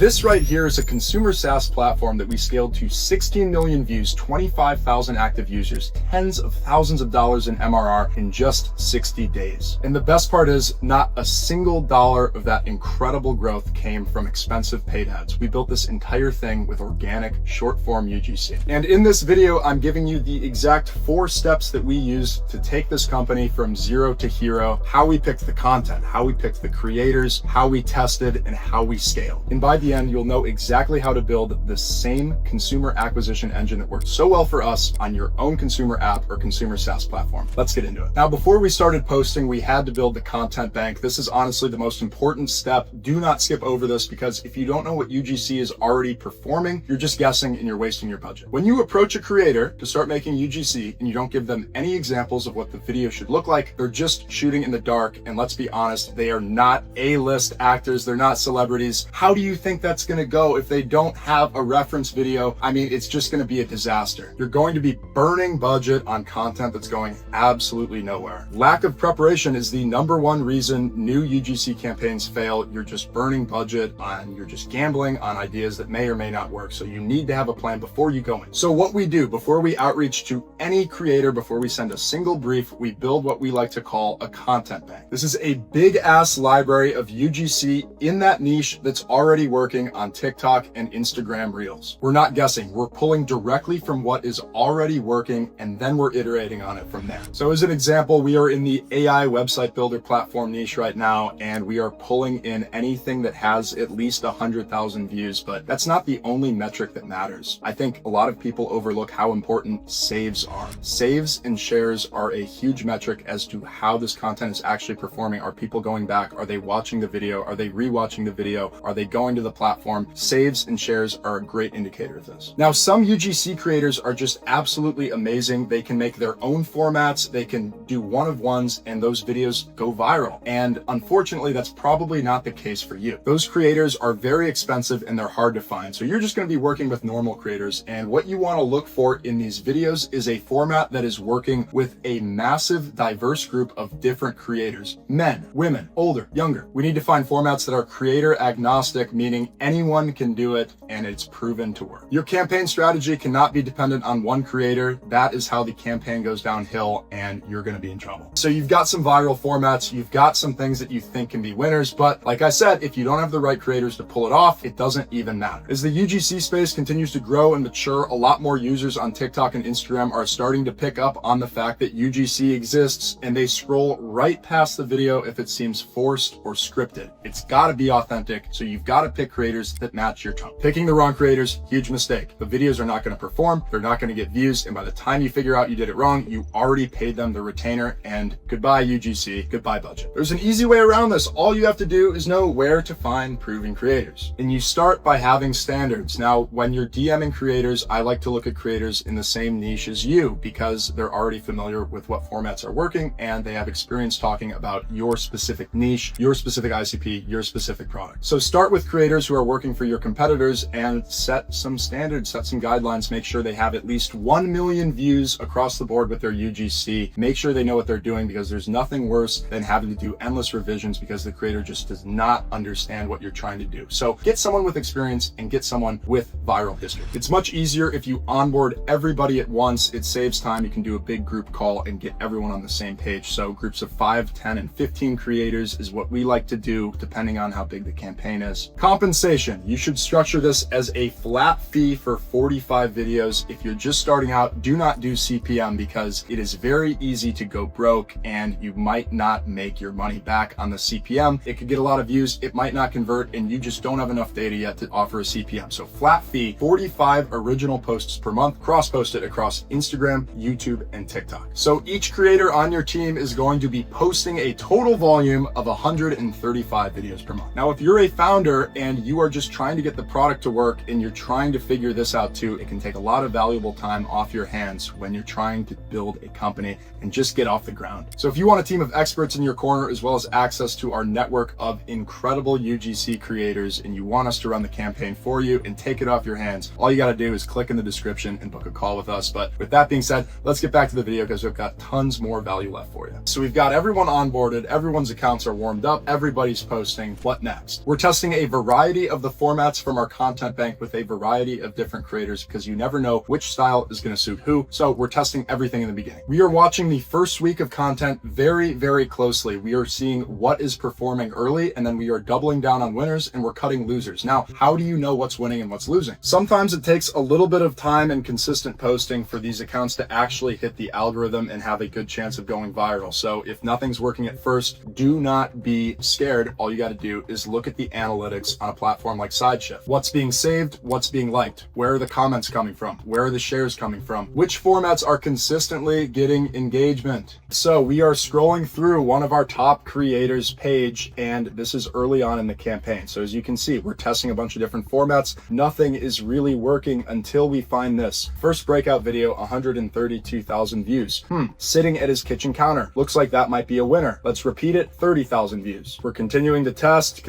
This right here is a consumer SaaS platform that we scaled to 16 million views, 25,000 active users, tens of thousands of dollars in MRR in just 60 days. And the best part is not a single dollar of that incredible growth came from expensive paid ads. We built this entire thing with organic short form UGC. And in this video, I'm giving you the exact 4 steps that we use to take this company from zero to hero, how we picked the content, how we picked the creators, how we tested, and how we scaled. And by the end, you'll know exactly how to build the same consumer acquisition engine that worked so well for us on your own consumer app or consumer SaaS platform. Let's get into it. Now, before we started posting, we had to build the content bank. This is honestly the most important step. Do not skip over this, because if you don't know what UGC is already performing, you're just guessing and you're wasting your budget. When you approach a creator to start making UGC and you don't give them any examples of what the video should look like, they're just shooting in the dark. And let's be honest, they are not A-list actors. They're not celebrities. How do you think that's going to go if they don't have a reference video? I mean, it's just going to be a disaster. You're going to be burning budget on content that's going absolutely nowhere. Lack of preparation is the #1 reason new UGC campaigns fail. You're just burning budget on, you're just gambling on ideas that may or may not work. So you need to have a plan before you go in. So what we do before we outreach to any creator, before we send a single brief, we build what we like to call a content bank. This is a big ass library of UGC in that niche that's already working on TikTok and Instagram Reels. We're not guessing. We're pulling directly from what is already working, and then we're iterating on it from there. So as an example, we are in the AI website builder platform niche right now, and we are pulling in anything that has at least 100,000 views, but that's not the only metric that matters. I think a lot of people overlook how important saves are. Saves and shares are a huge metric as to how this content is actually performing. Are people going back? Are they watching the video? Are they rewatching the video? Are they going to the platform? Saves and shares are a great indicator of this. Now, some UGC creators are just absolutely amazing. They can make their own formats. They can do one-of-ones, and those videos go viral. And unfortunately, that's probably not the case for you. Those creators are very expensive and they're hard to find. So you're just going to be working with normal creators. And what you want to look for in these videos is a format that is working with a massive, diverse group of different creators. Men, women, older, younger. We need to find formats that are creator agnostic, meaning anyone can do it and it's proven to work. Your campaign strategy cannot be dependent on one creator. That is how the campaign goes downhill and you're going to be in trouble. So you've got some viral formats, you've got some things that you think can be winners, but like I said, if you don't have the right creators to pull it off, it doesn't even matter. As the UGC space continues to grow and mature, a lot more users on TikTok and Instagram are starting to pick up on the fact that UGC exists, and they scroll right past the video if it seems forced or scripted. It's got to be authentic, so you've got to pick creators that match your tone. Picking the wrong creators, huge mistake. The videos are not going to perform, they're not going to get views, and by the time you figure out you did it wrong, you already paid them the retainer, and goodbye UGC, goodbye budget. There's an easy way around this. All you have to do is know where to find proven creators. And you start by having standards. Now, when you're DMing creators, I like to look at creators in the same niche as you, because they're already familiar with what formats are working and they have experience talking about your specific niche, your specific ICP, your specific product. So start with creators who are working for your competitors and set some standards, set some guidelines. Make sure they have at least 1 million views across the board with their UGC. Make sure they know what they're doing, because there's nothing worse than having to do endless revisions because the creator just does not understand what you're trying to do. So get someone with experience and get someone with viral history. It's much easier if you onboard everybody at once. It saves time. You can do a big group call and get everyone on the same page. So groups of 5, 10, and 15 creators is what we like to do, depending on how big the campaign is. Compensation. You should structure this as a flat fee for 45 videos. If you're just starting out, do not do CPM, because it is very easy to go broke and you might not make your money back on the CPM. It could get a lot of views, it might not convert, and you just don't have enough data yet to offer a CPM. So flat fee, 45 original posts per month, cross-post it across Instagram, YouTube, and TikTok. So each creator on your team is going to be posting a total volume of 135 videos per month. Now, if you're a founder and you are just trying to get the product to work and you're trying to figure this out too, it can take a lot of valuable time off your hands when you're trying to build a company and just get off the ground. So if you want a team of experts in your corner, as well as access to our network of incredible UGC creators, and you want us to run the campaign for you and take it off your hands, all you got to do is click in the description and book a call with us. But with that being said, let's get back to the video, because we've got tons more value left for you. So we've got everyone onboarded, everyone's accounts are warmed up, everybody's posting. What next? We're testing a variety variety of the formats from our content bank with a variety of different creators, because you never know which style is going to suit who. So we're testing everything in the beginning. We are watching the first week of content very, very closely. We are seeing what is performing early, and then we are doubling down on winners and we're cutting losers. Now, how do you know what's winning and what's losing? Sometimes it takes a little bit of time and consistent posting for these accounts to actually hit the algorithm and have a good chance of going viral. So if nothing's working at first, do not be scared. All you got to do is look at the analytics on a platform like SideShift. What's being saved? What's being liked? Where are the comments coming from? Where are the shares coming from? Which formats are consistently getting engagement? So we are scrolling through one of our top creators page, and this is early on in the campaign. So as you can see, we're testing a bunch of different formats. Nothing is really working until we find this. First breakout video, 132,000 views. Sitting at his kitchen counter. Looks like that might be a winner. Let's repeat it, 30,000 views. We're continuing to test,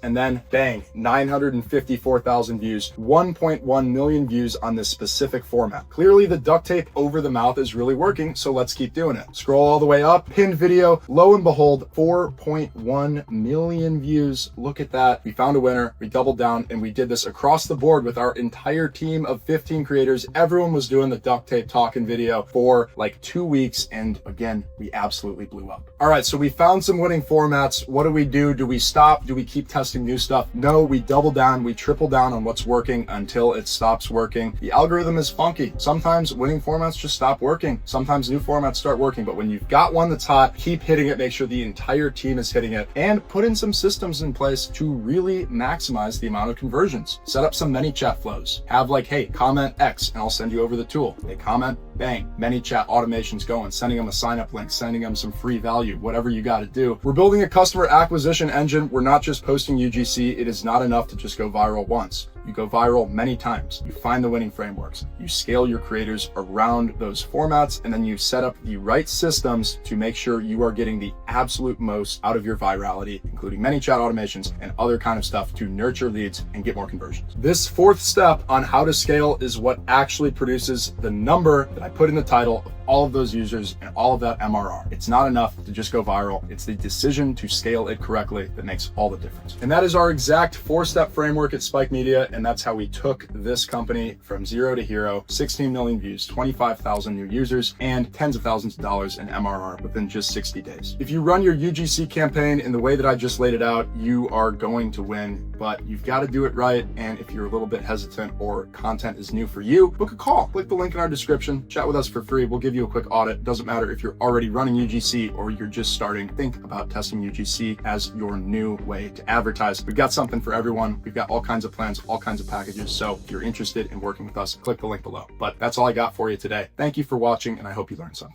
and then bang, 954,000 views, 1.1 million views on this specific format. Clearly the duct tape over the mouth is really working, so let's keep doing it. Scroll all the way up, pinned video, lo and behold, 4.1 million views. Look at that. We found a winner, we doubled down, and we did this across the board with our entire team of 15 creators. Everyone was doing the duct tape talking video for like 2 weeks, and again, we absolutely blew up. All right, so we found some winning formats. What do? Do we stop? Do we keep testing new stuff? No, we double down, we triple down on what's working until it stops working. The algorithm is funky. Sometimes winning formats just stop working. Sometimes new formats start working, but when you've got one that's hot, keep hitting it, make sure the entire team is hitting it, and put in some systems in place to really maximize the amount of conversions. Set up some ManyChat flows. Have like, hey, comment X and I'll send you over the tool. They comment, bang, ManyChat automations going, sending them a sign up link, sending them some free value, whatever you got to do. We're building a customer acquisition engine. We're not just posting UGC. It is not enough to just go viral once. You go viral many times. You find the winning frameworks. You scale your creators around those formats, and then you set up the right systems to make sure you are getting the absolute most out of your virality, including ManyChat automations and other kind of stuff to nurture leads and get more conversions. This fourth step on how to scale is what actually produces the number that I put in the title of all of those users and all of that MRR. It's not enough to just go viral. It's the decision to scale it correctly that makes all the difference. And that is our exact 4-step framework at Spike Media. And that's how we took this company from zero to hero, 16 million views, 25,000 new users, and tens of thousands of dollars in MRR within just 60 days. If you run your UGC campaign in the way that I just laid it out, you are going to win, but you've got to do it right. And if you're a little bit hesitant or content is new for you, book a call. Click the link in our description, chat with us for free. We'll give you a quick audit. Doesn't matter if you're already running UGC or you're just starting. Think about testing UGC as your new way to advertise. We've got something for everyone. We've got all kinds of plans, all kinds of packages. So if you're interested in working with us, click the link below. But that's all I got for you today. Thank you for watching, and I hope you learned something.